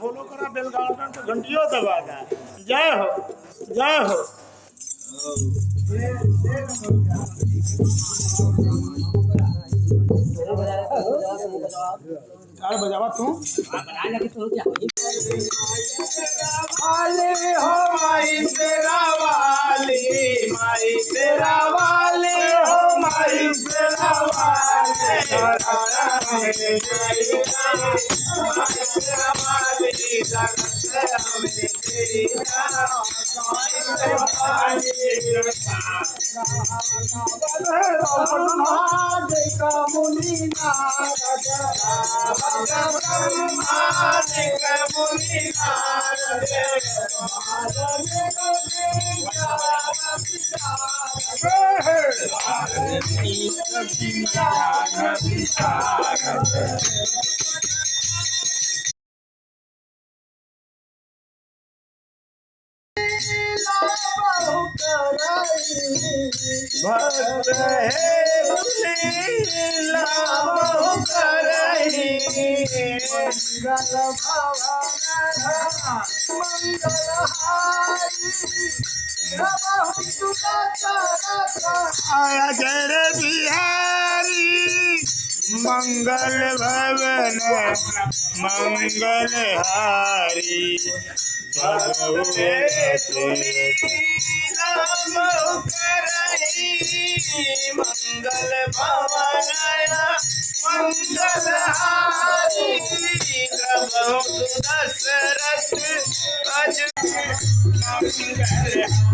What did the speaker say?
Follow करा bell garden तो घंटियों दबा दा। जय हो जय हो। अरे बजावा तू वाले हो माई तेरा वाली, माई तेरा वाले हो माई तेरा वाले, माई तेरा वाली जगत हमें तेरी मुनि नारद मुनि भक्त है लीला बहु करही, मंगल भवन मंगलहारी बहु अजर बिहारी मंगल भवन मंगलहारी मंगल भवन मंगलहारी दशरथ अज मंगलहारी